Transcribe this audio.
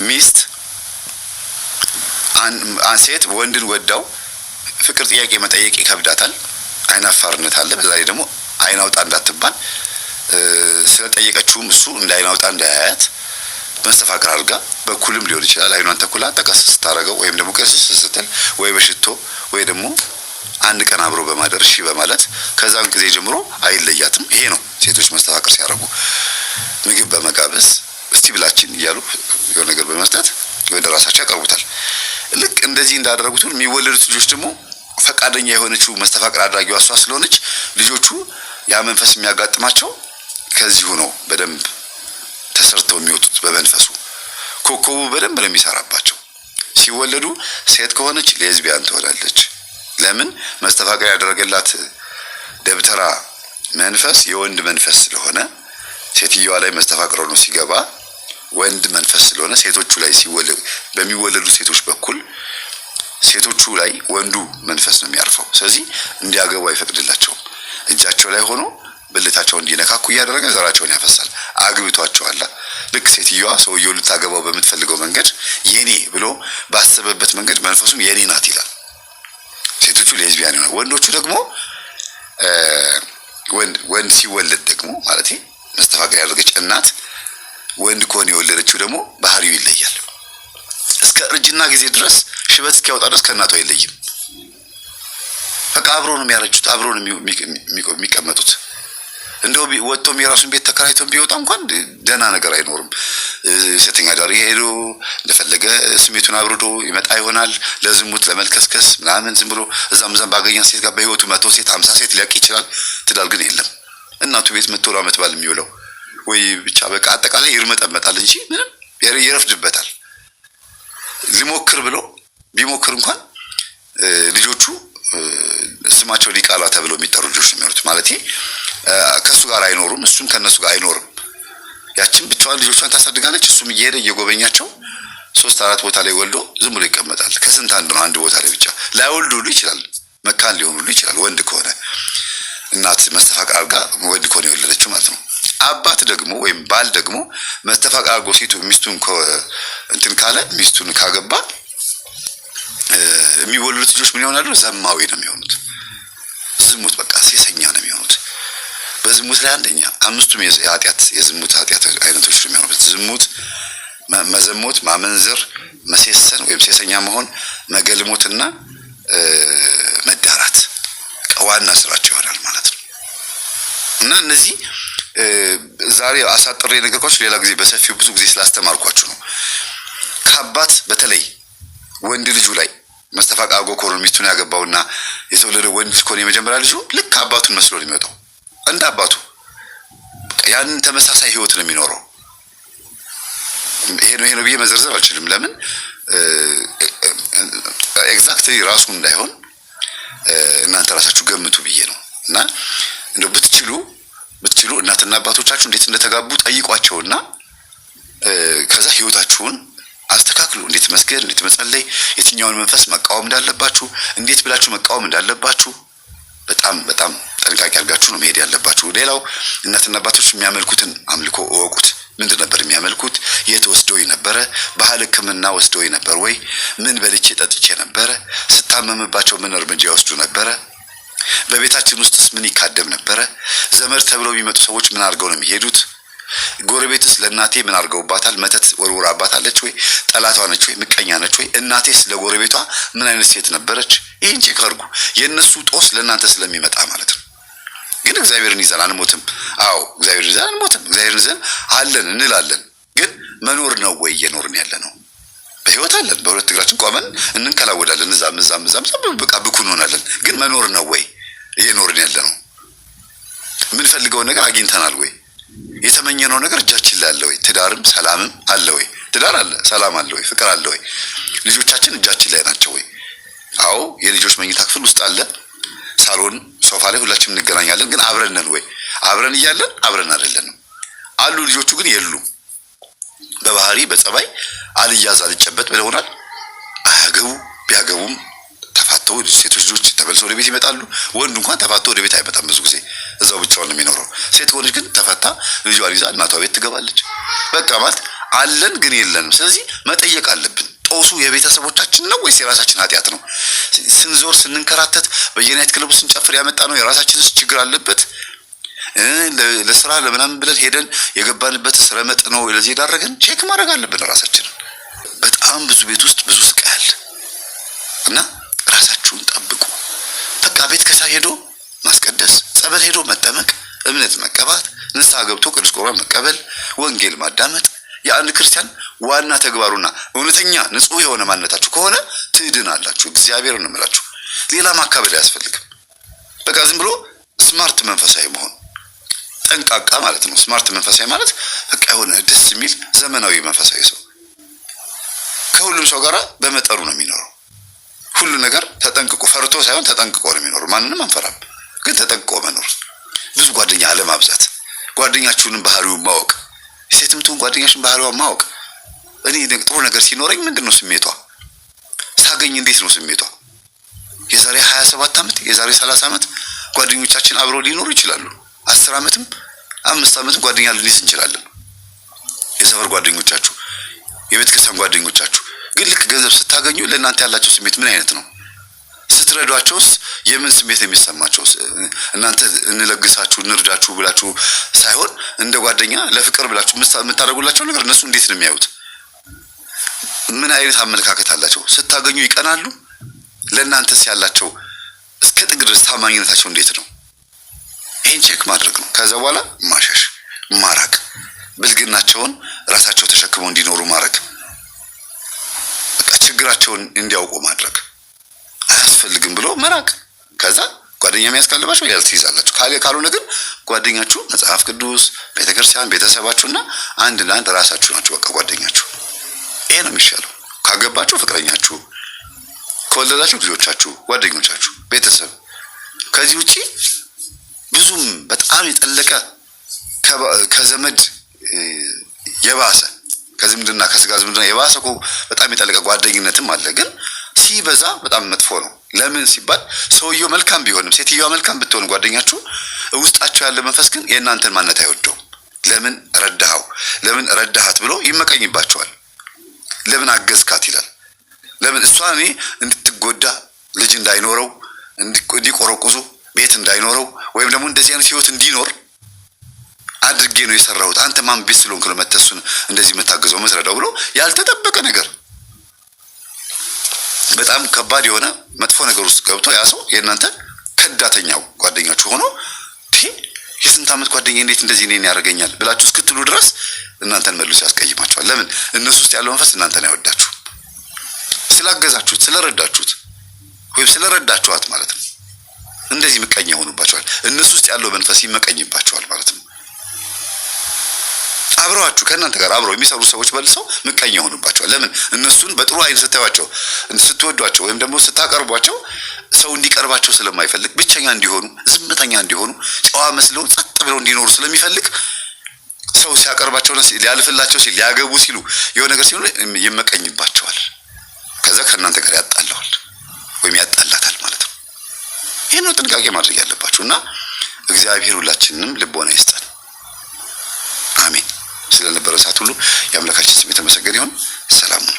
ሚስት ሴት ወንድን ወዳው ፍቅር ጥያቄ መጠየቅ ይከብዳታል። አይናፋርነት አለ። በዛ ላይ ደግሞ አይናውጣ እንዳትባል ስለጠየቀችውም እሱ እንዳይናውጣ እንዳያያት መስተፋቅር አድርጋ በኩልም ሊሆን ይችላል አይኗን ተኩላ ጠቀስ ስታረገው ወይም ደግሞ ቀስስ ስትል ወይ በሽቶ ወይ ደግሞ አንድ ቀን አብሮ በማደር እሺ በማለት ከዛን ጊዜ ጀምሮ አይለያትም። ይሄ ነው ሴቶች መስተፋቅር ሲያደርጉ ምግብ በመጋበዝ እስቲ ብላችን እያሉ የሆነ ነገር በመስጠት ወደ ራሳቸው ያቀርቡታል። ልክ እንደዚህ እንዳደረጉት የሚወለዱት ልጆች ደግሞ ፈቃደኛ የሆነችው መስተፋቅር አድራጊዋ እሷ ስለሆነች ልጆቹ ያ መንፈስ የሚያጋጥማቸው ከዚሁ ነው። በደንብ ተሰርተው የሚወጡት በመንፈሱ ኮከቡ በደንብ ነው የሚሰራባቸው። ሲወለዱ ሴት ከሆነች ሌዝቢያን ትሆናለች። ለምን? መስተፋቅር ያደረገላት ደብተራ መንፈስ የወንድ መንፈስ ስለሆነ ሴትየዋ ላይ መስተፋቅር ሆኖ ሲገባ ወንድ መንፈስ ስለሆነ ሴቶቹ ላይ በሚወለዱ ሴቶች በኩል ሴቶቹ ላይ ወንዱ መንፈስ ነው የሚያርፈው። ስለዚህ እንዲያገቡ አይፈቅድላቸውም። እጃቸው ላይ ሆኖ ብልታቸው እንዲነካኩ እያደረገ ዘራቸውን ያፈሳል። አግብቷቸዋል። ልክ ሴትየዋ ሰውየው ልታገባው በምትፈልገው መንገድ የኔ ብሎ ባሰበበት መንገድ መንፈሱም የኔ ናት ይላል። ሴቶቹ ሌዝቢያን ነው። ወንዶቹ ደግሞ ወንድ ሲወለድ ደግሞ ማለት መስተፋቅር ያደረገች እናት ወንድ ከሆነ የወለደችው ደግሞ ባህሪው ይለያል። እስከ እርጅና ጊዜ ድረስ ሽበት እስኪያወጣ ድረስ ከእናቷ አይለይም። በቃ አብሮ ነው የሚያረጁት፣ አብሮ ነው የሚቀመጡት። እንደው ወጥቶም የራሱን ቤት ተከራይቶም ቢወጣ እንኳን ደህና ነገር አይኖርም። ሴተኛ ዳሪ ሄዶ እንደፈለገ ስሜቱን አብርዶ ይመጣ ይሆናል። ለዝሙት ለመልከስከስ ምናምን ዝም ብሎ እዛም ባገኛት ሴት ጋር በህይወቱ 100 ሴት 50 ሴት ሊያውቅ ይችላል። ትዳር ግን የለም። እናቱ ቤት መጥቶ ዓመት በዓል የሚውለው ወይ ብቻ በቃ አጠቃላይ ይርመጠመጣል እንጂ ምንም ይረፍድበታል። ሊሞክር ብሎ ቢሞክር እንኳን ልጆቹ ስማቸው ሊቃላ ተብለው የሚጠሩ ልጆች ነው የሚሆኑት። ማለት ከሱ ጋር አይኖሩም፣ እሱም ከነሱ ጋር አይኖርም። ያችን ብቻዋን ልጆቿን ታሳድጋለች። እሱም እየሄደ እየጎበኛቸው 3-4 ቦታ ላይ ወልዶ ዝም ብሎ ይቀመጣል። ከስንት አንድ ነው አንድ ቦታ ላይ ብቻ ላይወልዱ ሁሉ ይችላል። መካን ሊሆን ሁሉ ይችላል። ወንድ ከሆነ እናት መስተፋቅር አድርጋ ወንድ ከሆነ የወለደችው ማለት ነው። አባት ደግሞ ወይም ባል ደግሞ መስተፋቅር አድርጎ ሴቱ ሚስቱን እንትን ካለ ሚስቱን ካገባ የሚወለዱት ልጆች ምን ይሆናሉ? ዘማዊ ነው የሚሆኑት። ዝሙት በቃ ሴሰኛ ነው የሚሆኑት። በዝሙት ላይ አንደኛ 5ቱም የዝሙት ኃጢአት አይነቶች ነው የሚሆኑት። ዝሙት፣ መዘሞት፣ ማመንዘር፣ መሴሰን ወይም ሴሰኛ መሆን፣ መገልሞትና መዳራት ዋና ስራቸው ይሆናል ማለት ነው። እና እነዚህ ዛሬ አሳጥሬ ነገርኳችሁ፣ ሌላ ጊዜ በሰፊው ብዙ ጊዜ ስላስተማርኳችሁ ነው። ከአባት በተለይ ወንድ ልጁ ላይ መስተፋቅር አድርጎ ከሆነ ሚስቱን ያገባውና የተወለደው ወንድ ከሆነ የመጀመሪያ ልጁ ልክ አባቱን መስሎ ነው የሚመጣው። እንደ አባቱ ያንን ተመሳሳይ ህይወት ነው የሚኖረው። ይሄ ነው ብዬ መዘርዘር አልችልም። ለምን ኤግዛክትሊ ራሱ እንዳይሆን እናንተ ራሳችሁ ገምቱ ብዬ ነው። እና እንደው ብትችሉ እናትና አባቶቻችሁ እንዴት እንደተጋቡ ጠይቋቸውና ከዛ ህይወታችሁን አስተካክሉ። እንዴት መስገድ፣ እንዴት መጸለይ፣ የትኛውን መንፈስ መቃወም እንዳለባችሁ፣ እንዴት ብላችሁ መቃወም እንዳለባችሁ በጣም ጥንቃቄ አድርጋችሁ ነው መሄድ ያለባችሁ። ሌላው እናትና አባቶች የሚያመልኩትን አምልኮ እወቁት። ምንድን ነበር የሚያመልኩት? የት ወስደው ነበረ? ባህል ሕክምና ወስደው ነበር ወይ? ምን በልቼ ጠጥቼ ነበረ? ስታመምባቸው ምን እርምጃ ይወስዱ ነበረ? በቤታችን ውስጥስ ምን ይካደም ነበረ? ዘመድ ተብለው የሚመጡ ሰዎች ምን አድርገው ነው የሚሄዱት? ጎረቤትስ ለእናቴ ምን አድርገውባታል? መተት ወርውራባታለች ወይ? ጠላቷ ነች ወይ? ምቀኛ ነች ወይ? እናቴስ ለጎረቤቷ ምን አይነት ሴት ነበረች? ይህን ቼክ አድርጉ። የእነሱ ጦስ ለእናንተ ስለሚመጣ ማለት ነው። ግን እግዚአብሔርን ይዘን አንሞትም። አዎ እግዚአብሔርን ይዘን አንሞትም። እግዚአብሔርን ይዘን አለን እንላለን። ግን መኖር ነው ወይ እየኖርን ያለ ነው? በህይወት አለን፣ በሁለት እግራችን ቆመን እንንከላወዳለን። እዛም በቃ ብኩን እንሆናለን። ግን መኖር ነው ወይ እየኖርን ያለ ነው? የምንፈልገውን ነገር አግኝተናል ወይ? የተመኘነው ነገር እጃችን ላይ አለ ወይ? ትዳርም ሰላምም አለ ወይ? ትዳር አለ፣ ሰላም አለ ወይ? ፍቅር አለ ወይ? ልጆቻችን እጃችን ላይ ናቸው ወይ? አዎ የልጆች መኝታ ክፍል ውስጥ አለ፣ ሳሎን ሶፋ ላይ ሁላችንም እንገናኛለን። ግን አብረን ነን ወይ? አብረን እያለን አብረን አይደለንም። አሉ ልጆቹ ግን የሉም። በባህሪ በጸባይ አልያዝ አልጨበጥ ብለውናል። አያገቡ ቢያገቡም ተፋተው ሴቶች ልጆች ተመልሰው ወደ ቤት ይመጣሉ። ወንድ እንኳን ተፋተው ወደ ቤት አይመጣም። ብዙ ጊዜ እዛው ብቻውን ነው የሚኖረው። ሴት ሆነች ግን ተፈታ ልጇን ይዛ እናቷ ቤት ትገባለች። በቃ ማለት አለን ግን የለንም። ስለዚህ መጠየቅ አለብን። ጦሱ የቤተሰቦቻችን ነው ወይስ የራሳችን ኃጢአት ነው? ስንዞር ስንንከራተት በየናይት ክለቡ ስንጨፍር ያመጣ ነው የራሳችንስ ችግር አለበት? ለስራ ለምናምን ብለን ሄደን የገባንበት ስረመጥ ነው ለዚህ ዳረገን? ቼክ ማድረግ አለብን ራሳችንን። በጣም ብዙ ቤት ውስጥ ብዙ ስቃይ አለ እና ራሳችሁን ጠብቁ። በቃ ቤተ ክርስቲያን ሄዶ ማስቀደስ፣ ጸበል ሄዶ መጠመቅ፣ እምነት መቀባት፣ ንስሐ ገብቶ ቅዱስ ቁርባን መቀበል፣ ወንጌል ማዳመጥ የአንድ ክርስቲያን ዋና ተግባሩና እውነተኛ ንጹህ የሆነ ማንነታችሁ ከሆነ ትድናላችሁ። እግዚአብሔር ነው የምላችሁ። ሌላ ማካበድ አያስፈልግም። በቃ ዝም ብሎ ስማርት መንፈሳዊ መሆን ጠንቃቃ ማለት ነው። ስማርት መንፈሳዊ ማለት በቃ የሆነ ደስ የሚል ዘመናዊ መንፈሳዊ ሰው ከሁሉም ሰው ጋር በመጠሩ ነው የሚኖረው። ሁሉ ነገር ተጠንቅቆ ፈርቶ ሳይሆን ተጠንቅቆ ነው የሚኖረው። ማንንም አንፈራም፣ ግን ተጠንቅቆ መኖር። ብዙ ጓደኛ አለማብዛት፣ ጓደኛችሁንም ባህሪውን ማወቅ፣ ሴትም ትሁን ጓደኛችን ባህሪዋን ማወቅ። እኔ ጥሩ ነገር ሲኖረኝ ምንድነው ስሜቷ? ሳገኝ እንዴት ነው ስሜቷ? የዛሬ 27 ዓመት የዛሬ 30 ዓመት ጓደኞቻችን አብረው ሊኖሩ ይችላሉ። 10 ዓመትም 5 ዓመትም ጓደኛ ልንይዝ እንችላለን። የሰፈር ጓደኞቻችሁ፣ የቤተክርስቲያን ጓደኞቻችሁ ግን ልክ ገንዘብ ስታገኙ ለእናንተ ያላቸው ስሜት ምን አይነት ነው? ስትረዷቸውስ የምን ስሜት የሚሰማቸው? እናንተ እንለግሳችሁ እንርዳችሁ ብላችሁ ሳይሆን እንደ ጓደኛ ለፍቅር ብላችሁ የምታደርጉላቸው ነገር እነሱ እንዴት ነው የሚያዩት? ምን አይነት አመለካከት አላቸው? ስታገኙ ይቀናሉ? ለእናንተስ ያላቸው እስከ ጥግ ድረስ ታማኝነታቸው እንዴት ነው? ይህን ቼክ ማድረግ ነው። ከዛ በኋላ ማሸሽ፣ ማራቅ፣ ብልግናቸውን ራሳቸው ተሸክመው እንዲኖሩ ማድረግ፣ በቃ ችግራቸውን እንዲያውቁ ማድረግ፣ አያስፈልግም ብሎ መራቅ። ከዛ ጓደኛ የሚያስቀልባችሁ ያል ትይዛላችሁ። ካልሆነ ግን ጓደኛችሁ መጽሐፍ ቅዱስ፣ ቤተክርስቲያን፣ ቤተሰባችሁና አንድ ለአንድ ራሳችሁ ናችሁ። በቃ ጓደኛችሁ ይሄ ነው የሚሻለው። ካገባችሁ ፍቅረኛችሁ፣ ከወለዳችሁ ልጆቻችሁ፣ ጓደኞቻችሁ፣ ቤተሰብ። ከዚህ ውጪ ብዙም በጣም የጠለቀ ከዘመድ የባሰ ከዝምድና ከስጋ ዝምድና የባሰ እኮ በጣም የጠለቀ ጓደኝነትም አለ። ግን ሲበዛ በጣም መጥፎ ነው። ለምን ሲባል ሰውየው መልካም ቢሆንም ሴትዮዋ መልካም ብትሆን ጓደኛችሁ ውስጣቸው ያለ መንፈስ ግን የእናንተን ማንነት አይወደውም። ለምን ረዳኸው፣ ለምን ረዳሃት ብሎ ይመቀኝባቸዋል። ለምን አገዝካት ይላል። ለምን እሷ እኔ እንድትጎዳ ልጅ እንዳይኖረው እንዲቆረቁዙ ቤት እንዳይኖረው ወይም ደግሞ እንደዚህ አይነት ህይወት እንዲኖር አድርጌ ነው የሰራሁት። አንተ ማን ቤት ስለሆንክ ነው መተሱን እንደዚህ መታገዘው መስረዳው ብሎ ያልተጠበቀ ነገር በጣም ከባድ የሆነ መጥፎ ነገር ውስጥ ገብቶ ያ ሰው የእናንተ ከዳተኛው ጓደኛችሁ ሆኖ የስንት ዓመት ጓደኛ እንዴት እንደዚህ እኔን ያደርገኛል ብላችሁ እስክትሉ ድረስ እናንተን መልሶ ያስቀይማችኋል። ለምን? እነሱ ውስጥ ያለው መንፈስ እናንተን አይወዳችሁም። ስላገዛችሁት፣ ስለረዳችሁት ወይም ስለረዳችኋት ማለት ነው። እንደዚህ ምቀኛ ሆኑባችኋል። እነሱ ውስጥ ያለው መንፈስ ይመቀኝባችኋል ማለት ነው። አብረዋችሁ ከእናንተ ጋር አብረው የሚሰሩ ሰዎች መልሰው ምቀኛ ሆኑባችኋል። ለምን? እነሱን በጥሩ አይን ስታዩዋቸው፣ ስትወዷቸው ወይም ደግሞ ስታቀርቧቸው ሰው እንዲቀርባቸው ስለማይፈልግ ብቸኛ እንዲሆኑ፣ ዝምተኛ እንዲሆኑ፣ ጨዋ መስለው ጸጥ ብለው እንዲኖሩ ስለሚፈልግ ሰው ሲያቀርባቸው ሊያልፍላቸው ሲል ሊያገቡ ሲሉ የሆነ ነገር ሲሆን ይመቀኝባቸዋል። ከዛ ከእናንተ ጋር ያጣላዋል ወይም ያጣላታል ማለት ነው። ይሄን ነው ጥንቃቄ ማድረግ ያለባችሁና እግዚአብሔር ሁላችንንም ልቦና ይስጠን። አሜን። ስለነበረ ሰዓት ሁሉ የአምላካችን ስም የተመሰገነ ይሁን። ሰላም ነው።